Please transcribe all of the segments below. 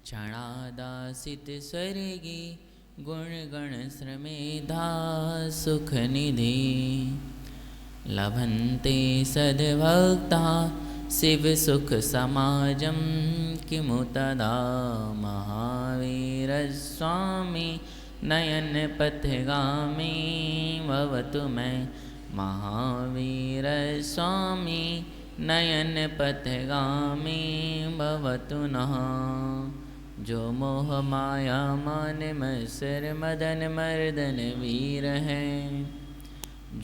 क्षणादासित स्वर्गी गुण गण श्रमेधा सुख निधि लभन्ते सद्भक्ता शिव सुख समाजं किमु तदा महावीर स्वामी नयन पथगामी भवतु मैं महावीर स्वामी नयन पथगामी भवतु नः। जो मोह माया मान मत्सर मदन मर्दन वीर है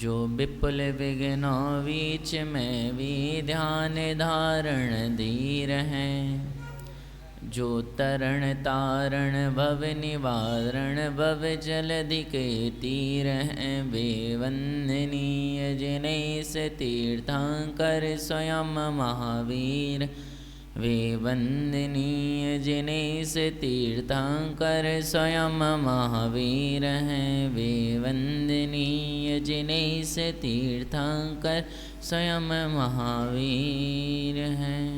जो विपुल विघ्नों बीच में भी ध्यान धारण धीर है जो तरण तारण भव निवारण भव जलधि के तीर हैं वे वंदनीय जिन्हें से तीर्थंकर स्वयं महावीर वे वंदनीय जिन्हें से तीर्थंकर स्वयं महावीर हैं वे वंदनीय जिन्हें से तीर्थंकर स्वयं महावीर हैं।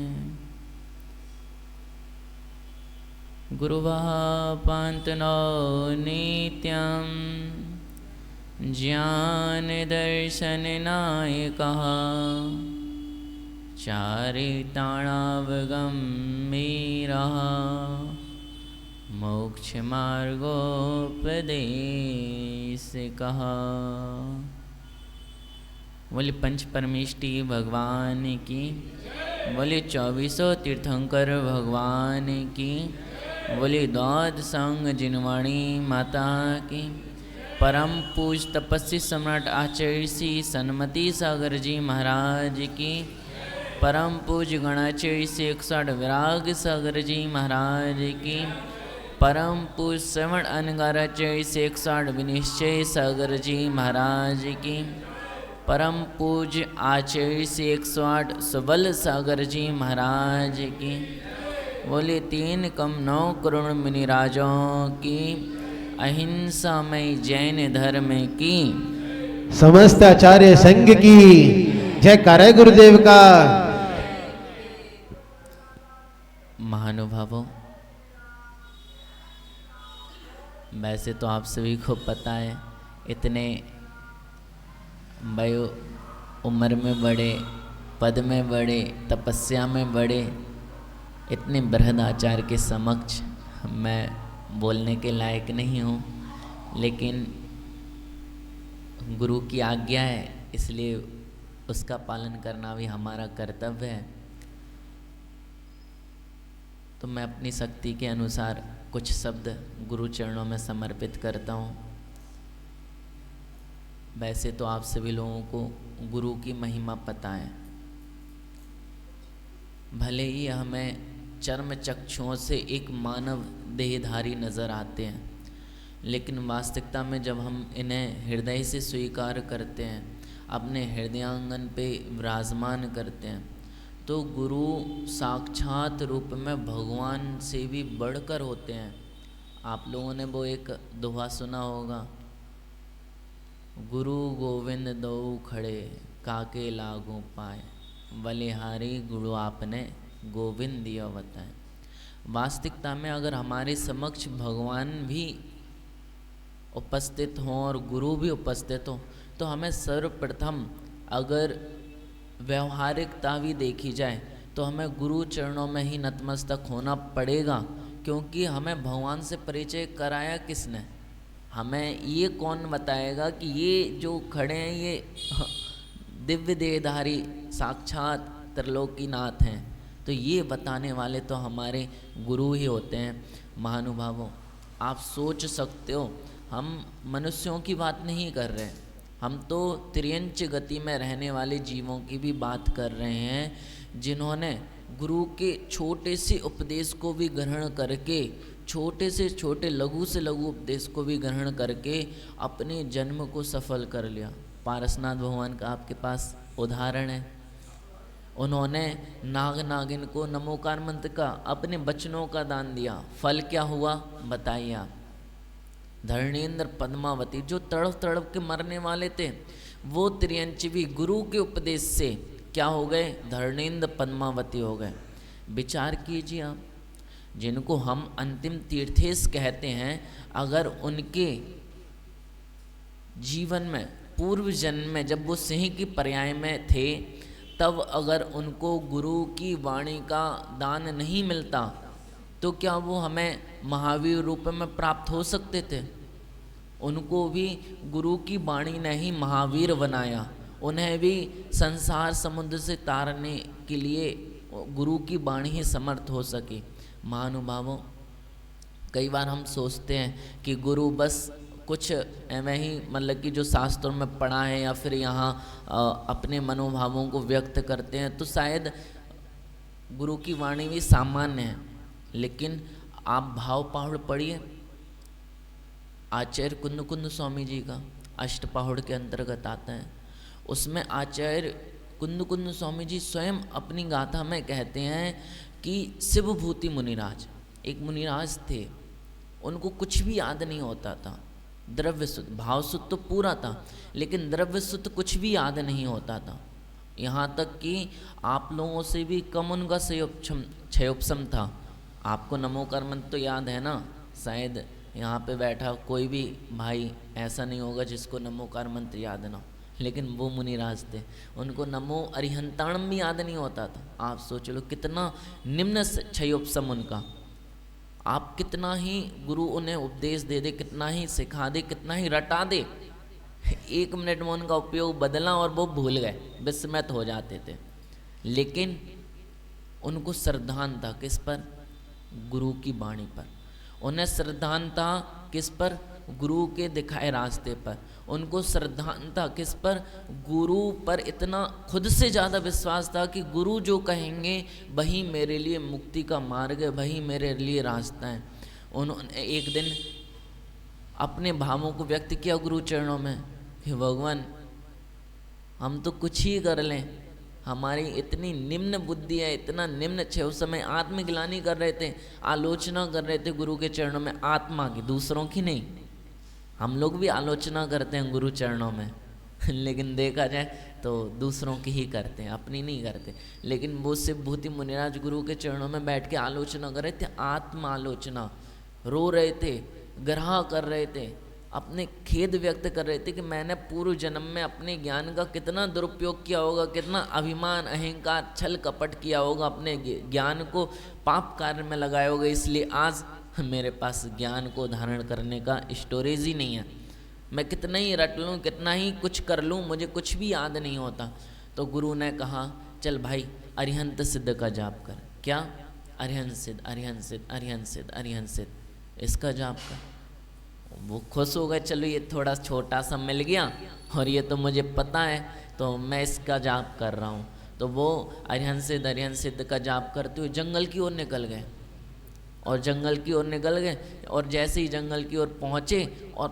गुरुवापान्तनो नित्यं ज्ञान दर्शन नायकः चारिताणावगम्भीरः मोक्षमार्गोपदेशकः। बोले पंच परमेष्टि भगवान की, बोले 2400 तीर्थंकर भगवान की, बोले द्वाद संग जिनवाणी माता की। परम पूज तपस्वी सम्राट आचार्य श्री सन्मति सागर जी महाराज की। परम पूज गणाचार्य श्री 108 विराग सागर जी महाराज की। परम पूज श्रवण अनगाराचार्य श्री 108 विनिश्चय सागर जी महाराज की। परम पूज आचार्य श्री 108 सबल सागर जी महाराज की। बोले 3 कम 9 करोड़ मुनिराजों की। अहिंसा में जैन धर्म की। समस्त आचार्य संघ की जय करे गुरुदेव का। महानुभावों, वैसे तो आप सभी को पता है, इतने वयो उम्र में बड़े, पद में बड़े, तपस्या में बड़े, इतने बृहद आचार्य के समक्ष मैं बोलने के लायक नहीं हूँ, लेकिन गुरु की आज्ञा है, इसलिए उसका पालन करना भी हमारा कर्तव्य है। तो मैं अपनी शक्ति के अनुसार कुछ शब्द गुरु चरणों में समर्पित करता हूँ। वैसे तो आप सभी लोगों को गुरु की महिमा पता है, भले ही हमें चर्म चक्षुओं से एक मानव देहधारी नज़र आते हैं, लेकिन वास्तविकता में जब हम इन्हें हृदय से स्वीकार करते हैं, अपने हृदयांगन पे विराजमान करते हैं, तो गुरु साक्षात रूप में भगवान से भी बढ़कर होते हैं। आप लोगों ने वो एक दोहा सुना होगा, गुरु गोविंद दो खड़े काके लागू पाए, बलिहारी गुरु आपने गोविंद दिया बताए। वास्तविकता में अगर हमारे समक्ष भगवान भी उपस्थित हों और गुरु भी उपस्थित हो, तो हमें सर्वप्रथम अगर व्यवहारिकता भी देखी जाए तो हमें गुरु चरणों में ही नतमस्तक होना पड़ेगा, क्योंकि हमें भगवान से परिचय कराया किसने? हमें ये कौन बताएगा कि ये जो खड़े हैं ये दिव्य देहधारी साक्षात त्रिलोकीनाथ हैं? तो ये बताने वाले तो हमारे गुरु ही होते हैं। महानुभावों, आप सोच सकते हो, हम मनुष्यों की बात नहीं कर रहे, हम तो त्रियंच गति में रहने वाले जीवों की भी बात कर रहे हैं, जिन्होंने गुरु के छोटे से उपदेश को भी ग्रहण करके, छोटे से छोटे लघु से लघु उपदेश को भी ग्रहण करके अपने जन्म को सफल कर लिया। पारसनाथ भगवान का आपके पास उदाहरण है। उन्होंने नाग नागिन को नमोकार मंत्र का, अपने बचनों का दान दिया। फल क्या हुआ बताइए आप? धरणेन्द्र पद्मावती जो तड़प तड़प के मरने वाले थे, वो त्रियंचवी गुरु के उपदेश से क्या हो गए? धरणेन्द्र पद्मावती हो गए। विचार कीजिए आप, जिनको हम अंतिम तीर्थेश कहते हैं, अगर उनके जीवन में पूर्व जन्म में जब वो सिंह की पर्याय में थे, तब अगर उनको गुरु की वाणी का दान नहीं मिलता तो क्या वो हमें महावीर रूप में प्राप्त हो सकते थे? उनको भी गुरु की वाणी ने ही महावीर बनाया, उन्हें भी संसार समुद्र से तारने के लिए गुरु की वाणी ही समर्थ हो सके। महानुभावों, कई बार हम सोचते हैं कि गुरु बस कुछ ऐਵੇਂ ही मतलब कि जो शास्त्रों में पढ़ा है या फिर यहाँ अपने मनोभावों को व्यक्त करते हैं, तो शायद गुरु की वाणी भी सामान्य है। लेकिन आप भाव पहाड़ पढ़िए, आचार्य कुंद कुंद स्वामी जी का अष्ट पहाड़ के अंतर्गत आता है। उसमें आचार्य कुंद कुंद स्वामी जी स्वयं अपनी गाथा में कहते हैं कि शिवभूति मुनिराज, एक मुनिराज थे, उनको कुछ भी याद नहीं होता था। द्रव्य शुद्ध, भाव शुद्ध तो पूरा था, लेकिन द्रव्य शुद्ध कुछ भी याद नहीं होता था। यहाँ तक कि आप लोगों से भी कम उनका क्षयोपम था। आपको नमोकार मंत्र तो याद है ना? शायद यहाँ पे बैठा कोई भी भाई ऐसा नहीं होगा जिसको नमोकार मंत्र याद ना हो, लेकिन वो मुनिराज थे, उनको नमो अरिहंताणम भी याद नहीं होता था। आप सोच लो कितना निम्न क्षयोपम उनका। आप कितना ही गुरु उन्हें उपदेश दे दे, कितना ही सिखा दे, कितना ही रटा दे, 1 मिनट में उनका उपयोग बदला और वो भूल गए, विस्मृत हो जाते थे। लेकिन उनको श्रद्धान था किस पर? गुरु की वाणी पर। उन्हें श्रद्धान था किस पर? गुरु के दिखाए रास्ते पर। उनको श्रद्धान था किस पर? गुरु पर इतना खुद से ज़्यादा विश्वास था कि गुरु जो कहेंगे वही मेरे लिए मुक्ति का मार्ग है, वही मेरे लिए रास्ता है। उन्होंने एक दिन अपने भावों को व्यक्त किया गुरु चरणों में कि भगवान, हम तो कुछ ही कर लें, हमारी इतनी निम्न बुद्धि है, इतना निम्न छे। उस समय आत्मग्लानि कर रहे थे, आलोचना कर रहे थे गुरु के चरणों में, आत्मा की, दूसरों की नहीं। हम लोग भी आलोचना करते हैं गुरु चरणों में लेकिन देखा जाए तो दूसरों की ही करते हैं, अपनी नहीं करते। लेकिन वो शिवभूति मुनिराज गुरु के चरणों में बैठ के आलोचना कर रहे थे, आत्म आलोचना, रो रहे थे, ग्रह कर रहे थे, अपने खेद व्यक्त कर रहे थे कि मैंने पूर्व जन्म में अपने ज्ञान का कितना दुरुपयोग किया होगा, कितना अभिमान अहंकार छल कपट किया होगा, अपने ज्ञान को पाप कार्य में लगाया होगा, इसलिए आज मेरे पास ज्ञान को धारण करने का स्टोरेज ही नहीं है। मैं कितना ही रट लूँ, कितना ही कुछ कर लूँ, मुझे कुछ भी याद नहीं होता। तो गुरु ने कहा चल भाई अरिहंत सिद्ध का जाप कर। क्या? अरिहंत सिद्ध, अरिहंत सिद्ध, अरिहंत सिद्ध, अरिहंत सिद्ध, इसका जाप कर। वो खुश हो गए, चलो ये थोड़ा छोटा सा मिल गया और ये तो मुझे पता है, तो मैं इसका जाप कर रहा हूँ। तो वो अरिहंत सिद्ध का जाप करते हुए जंगल की ओर निकल गए। और जंगल की ओर निकल गए और जैसे ही जंगल की ओर पहुँचे और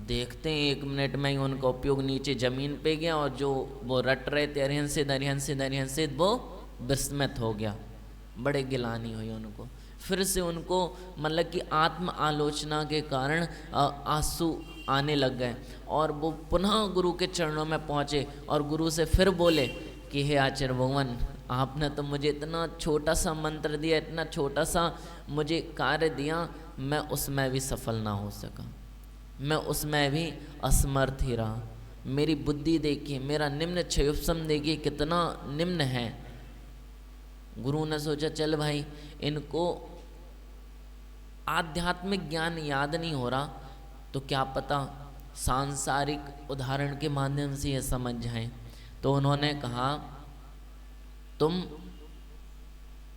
देखते हैं 1 मिनट में ही उनका उपयोग नीचे ज़मीन पे गया और जो वो रट रहे थे अरिहंत सिद्ध वो विस्मृत हो गया। बड़े गिलानी हुई उनको। फिर से उनको मतलब कि आत्म आलोचना के कारण आंसू आने लग गए और वो पुनः गुरु के चरणों में पहुँचे और गुरु से फिर बोले कि हे आचार्य भगवान, आपने तो मुझे इतना छोटा सा मंत्र दिया, इतना छोटा सा मुझे कार्य दिया, मैं उसमें भी सफल ना हो सका, मैं उसमें भी असमर्थ ही रहा। मेरी बुद्धि देखिए, मेरा निम्न क्षयोपम देखिए कितना निम्न है। गुरु ने सोचा चल भाई इनको आध्यात्मिक ज्ञान याद नहीं हो रहा, तो क्या पता सांसारिक उदाहरण के माध्यम से ये समझ जाएं। तो उन्होंने कहा तुम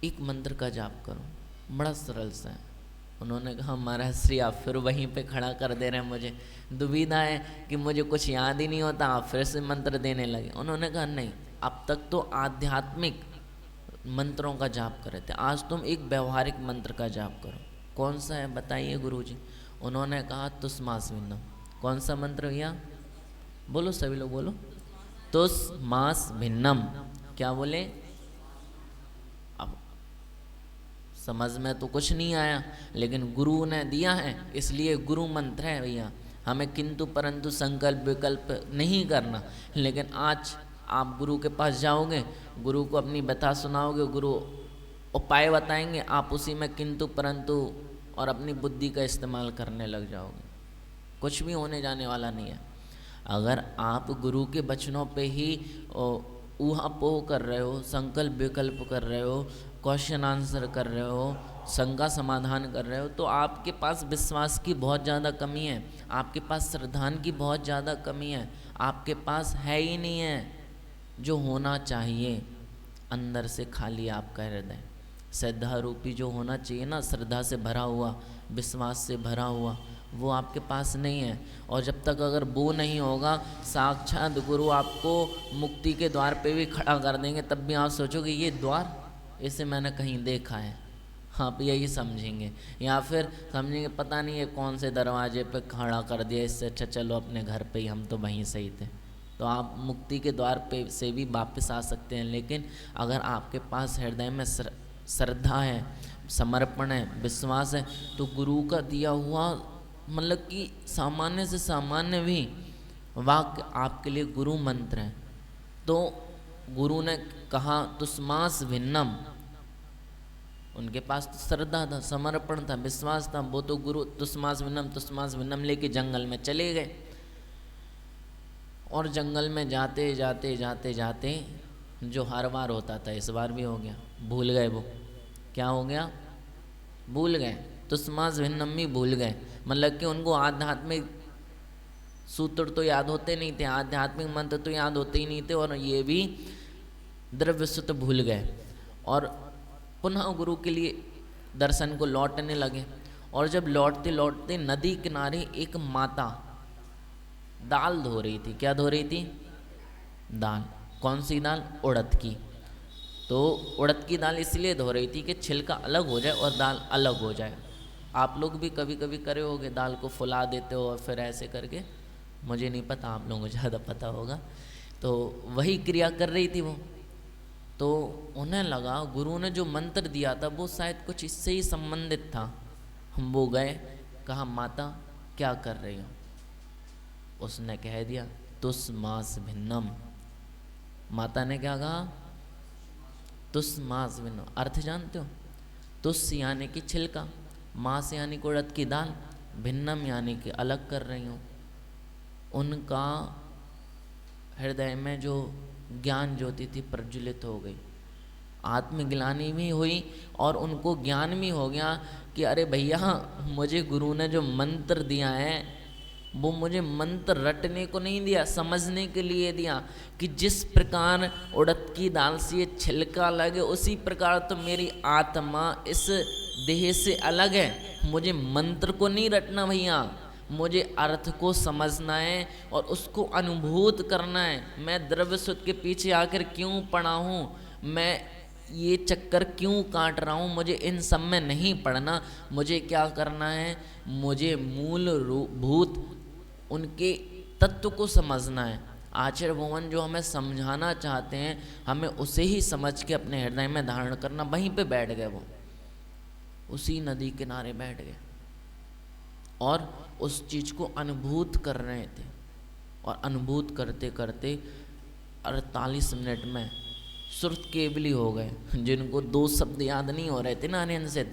एक मंत्र का जाप करो, बड़ा सरल सा है। उन्होंने कहा महाराज श्री आप फिर वहीं पे खड़ा कर दे रहे हैं, मुझे दुविधा है कि मुझे कुछ याद ही नहीं होता, आप फिर से मंत्र देने लगे। उन्होंने कहा नहीं, अब तक तो आध्यात्मिक मंत्रों का जाप कर रहे थे, आज तुम एक व्यवहारिक मंत्र का जाप करो। कौन सा है बताइए गुरुजी। उन्होंने कहा तुस्मास भिन्नम। कौन सा मंत्र भैया? बोलो सभी लोग बोलो। तुस्मास भिन्नम। क्या बोले? अब समझ में तो कुछ नहीं आया, लेकिन गुरु ने दिया है इसलिए गुरु मंत्र है भैया। हमें किंतु परंतु संकल्प विकल्प नहीं करना। लेकिन आज आप गुरु के पास जाओगे, गुरु को अपनी व्यथा सुनाओगे, गुरु उपाय बताएंगे, आप उसी में किंतु परंतु और अपनी बुद्धि का इस्तेमाल करने लग जाओगे। कुछ भी होने जाने वाला नहीं है। अगर आप गुरु के वचनों पे ही ऊहापोह कर रहे हो, संकल्प विकल्प कर रहे हो, क्वेश्चन आंसर कर रहे हो, शंका समाधान कर रहे हो, तो आपके पास विश्वास की बहुत ज़्यादा कमी है, आपके पास श्रद्धान की बहुत ज़्यादा कमी है, आपके पास है ही नहीं है जो होना चाहिए। अंदर से खाली आपका हृदय, श्रद्धा रूपी जो होना चाहिए ना, श्रद्धा से भरा हुआ, विश्वास से भरा हुआ, वो आपके पास नहीं है। और जब तक अगर वो नहीं होगा, साक्षात गुरु आपको मुक्ति के द्वार पे भी खड़ा कर देंगे, तब भी आप सोचोगे ये द्वार, इसे मैंने कहीं देखा है, आप यही समझेंगे। या फिर समझेंगे पता नहीं ये कौन से दरवाजे पे खड़ा कर दिया, इससे अच्छा चलो अपने घर पे ही, हम तो वहीं सही थे। तो आप मुक्ति के द्वार पे से भी वापस आ सकते हैं। लेकिन अगर आपके पास हृदय में श्रद्धा है, समर्पण है, विश्वास है, तो गुरु का दिया हुआ मतलब कि सामान्य से सामान्य भी वाक्य आपके लिए गुरु मंत्र है। तो गुरु ने कहा तुस्मास भिन्नम, उनके पास तो श्रद्धा था, समर्पण था, विश्वास था, वो तो गुरु तुस्मास भिन्नम लेके जंगल में चले गए। और जंगल में जाते जाते जाते जाते जो हर बार होता था इस बार भी हो गया, भूल गए। वो क्या हो गया? भूल गए। तुस्मास भिन्नम भी भूल गए, मतलब कि उनको आध्यात्मिक सूत्र तो याद होते नहीं थे, आध्यात्मिक मंत्र तो याद होते ही नहीं थे, और ये भी द्रव्य सूत्र भूल गए। और पुनः गुरु के लिए दर्शन को लौटने लगे। और जब लौटते लौटते नदी किनारे एक माता दाल धो रही थी। क्या धो रही थी? दाल। कौन सी दाल? उड़द की। तो उड़द की दाल इसलिए धो रही थी कि छिलका अलग हो जाए और दाल अलग हो जाए। आप लोग भी कभी कभी करे होगे, दाल को फुला देते हो और फिर ऐसे करके, मुझे नहीं पता, आप लोगों को ज़्यादा पता होगा। तो वही क्रिया कर रही थी वो। तो उन्हें लगा गुरु ने जो मंत्र दिया था वो शायद कुछ इससे ही संबंधित था। वो गए, कहा माता क्या कर रही हो? उसने कह दिया तुस्मास भिन्नम। माता ने क्या कहा? तुस्मास भिन्नम। अर्थ जानते हो? तुस यानी कि छिलका, मास यानी कि उड़द की दाल, भिन्नम यानी कि अलग कर रही हूँ। उनका हृदय में जो ज्ञान ज्योति थी प्रज्वलित हो गई, आत्मग्लानि भी हुई और उनको ज्ञान भी हो गया कि अरे भैया, मुझे गुरु ने जो मंत्र दिया है वो मुझे मंत्र रटने को नहीं दिया, समझने के लिए दिया कि जिस प्रकार उड़द की दाल से ये छिलका लगे, उसी प्रकार तो मेरी आत्मा इस देह से अलग है। मुझे मंत्र को नहीं रटना भैया, मुझे अर्थ को समझना है और उसको अनुभूत करना है। मैं द्रव्य सुख के पीछे आकर क्यों पड़ा हूँ, मैं ये चक्कर क्यों काट रहा हूँ, मुझे इन सब में नहीं पड़ना। मुझे क्या करना है? मुझे मूल भूत उनके तत्व को समझना है। आचार्य भगवान जो हमें समझाना चाहते हैं, हमें उसे ही समझ के अपने हृदय में धारण करना। वहीं पे बैठ गए वो, उसी नदी किनारे बैठ गए और उस चीज़ को अनुभूत कर रहे थे। और अनुभूत करते करते 48 मिनट में सुरत केवली हो गए। जिनको 2 शब्द याद नहीं हो रहे थे ना अनियन से,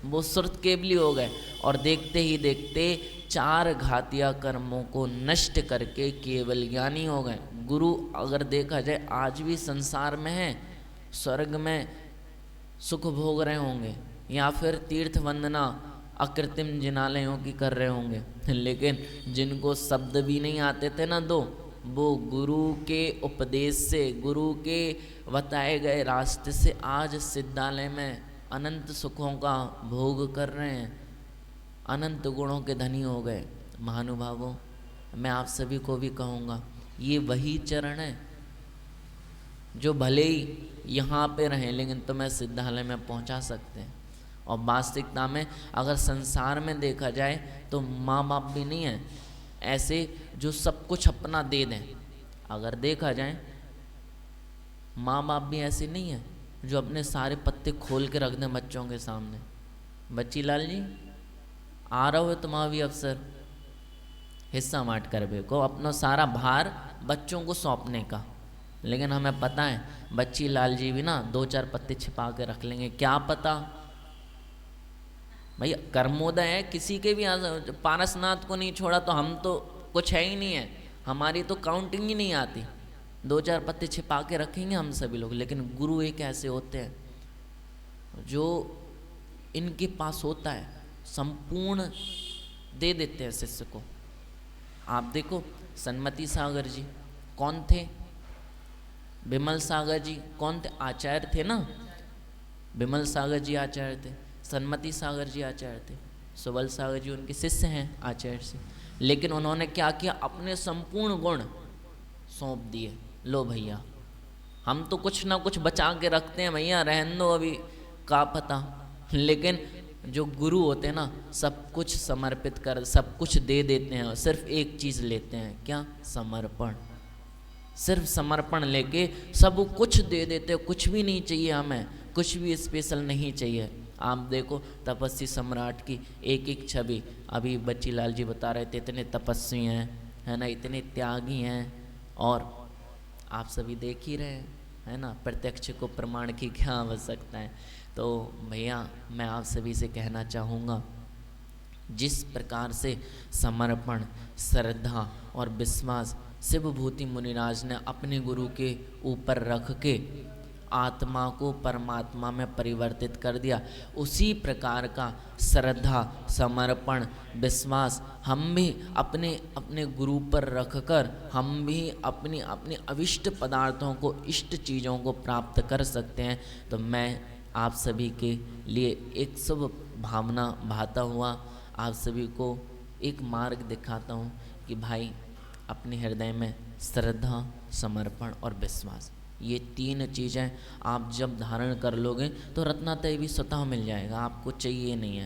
वो सुरत केवली हो गए। और देखते ही देखते 4 घातिया कर्मों को नष्ट करके केवल ज्ञानी हो गए। गुरु अगर देखा जाए आज भी संसार में है, स्वर्ग में सुख भोग रहे होंगे या फिर तीर्थ वंदना अकृत्रिम जिनालयों की कर रहे होंगे, लेकिन जिनको शब्द भी नहीं आते थे ना वो गुरु के उपदेश से, गुरु के बताए गए रास्ते से आज सिद्धालय में अनंत सुखों का भोग कर रहे हैं, अनंत गुणों के धनी हो गए। महानुभावों, मैं आप सभी को भी कहूँगा, ये वही चरण है जो भले ही यहाँ पे रहें लेकिन तुम्हें सिद्धालय में पहुँचा सकते हैं। और वास्तविकता में अगर संसार में देखा जाए तो माँ बाप भी नहीं है ऐसे जो सब कुछ अपना दे दें। अगर देखा जाए माँ बाप भी ऐसे नहीं है जो अपने सारे पत्ते खोल के रख दें बच्चों के सामने। बच्ची लाल जी आ रहा हो तुम्हारा भी अवसर, हिस्सा माट कर बे को अपना सारा भार बच्चों को सौंपने का। लेकिन हमें पता है बच्ची लाल जी भी ना 2-4 पत्ते छिपा के रख लेंगे, क्या पता भैया कर्मोदय है किसी के भी। पारसनाथ को नहीं छोड़ा तो हम तो कुछ है ही नहीं है, हमारी तो काउंटिंग ही नहीं आती। 2-4 पत्ते छिपा के रखेंगे हम सभी लोग, लेकिन गुरु एक ऐसे होते हैं जो इनके पास होता है संपूर्ण दे देते हैं शिष्य को। आप देखो सन्मति सागर जी कौन थे, विमल सागर जी कौन थे, आचार्य थे ना। विमल सागर जी आचार्य थे, सन्मति सागर जी आचार्य थे, सुबल सागर जी उनके शिष्य हैं आचार्य से। लेकिन उन्होंने क्या किया, अपने संपूर्ण गुण सौंप दिए। लो भैया हम तो कुछ ना कुछ बचा के रखते हैं भैया, रहन दो अभी का पता। लेकिन जो गुरु होते हैं ना सब कुछ समर्पित कर, सब कुछ दे देते हैं, सिर्फ एक चीज़ लेते हैं, क्या, समर्पण। सिर्फ समर्पण लेके सब कुछ दे देते हैं, कुछ भी नहीं चाहिए हमें, कुछ भी स्पेशल नहीं चाहिए। आप देखो तपस्वी सम्राट की एक एक छवि, अभी बच्ची लाल जी बता रहे थे, इतने तपस्वी हैं है ना, इतने त्यागी हैं, और आप सभी देख ही रहे हैं है ना, प्रत्यक्ष को प्रमाण की क्या आवश्यकता है। तो भैया मैं आप सभी से कहना चाहूँगा, जिस प्रकार से समर्पण, श्रद्धा और विश्वास शिवभूति मुनिराज ने अपने गुरु के ऊपर रख के आत्मा को परमात्मा में परिवर्तित कर दिया, उसी प्रकार का श्रद्धा, समर्पण, विश्वास हम भी अपने अपने गुरु पर रखकर हम भी अपनी अपनी अविष्ट पदार्थों को, इष्ट चीज़ों को प्राप्त कर सकते हैं। तो मैं आप सभी के लिए एक शुभ भावना भाता हुआ आप सभी को एक मार्ग दिखाता हूँ कि भाई अपने हृदय में श्रद्धा, समर्पण और विश्वास, ये 3 चीज़ें आप जब धारण कर लोगे तो रत्नात्रय भी स्वतः मिल जाएगा। आपको चाहिए नहीं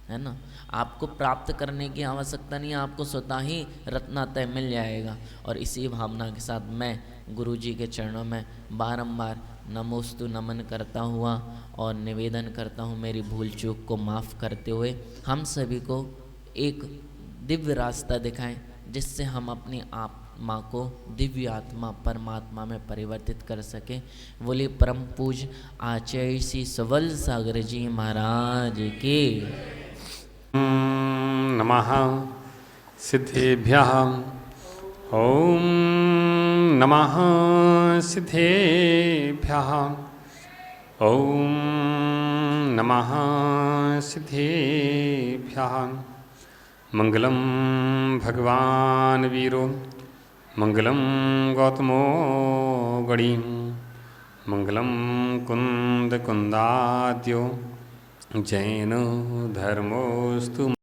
है ना, आपको प्राप्त करने की आवश्यकता नहीं है, आपको स्वतः ही रत्नात्रय मिल जाएगा। और इसी भावना के साथ मैं गुरु जी के चरणों में बारंबार नमोस्तु नमन करता हुआ और निवेदन करता हूँ, मेरी भूल चूक को माफ़ करते हुए हम सभी को एक दिव्य रास्ता दिखाएं, जिससे हम अपनी आत्मा को दिव्य आत्मा परमात्मा में परिवर्तित कर सकें। बोले परम पूज आचार्य श्री सबल सागर जी महाराज के नमः सिद्धेभ्यः। ओम नमः सिद्धेभ्यः। ओम नमः सिद्धेभ्यः। मंगलम भगवान वीरो, मंगलम गौतमो गणिं, मंगलम कुंद कुंदाद्यो, जैनो धर्मोस्तु।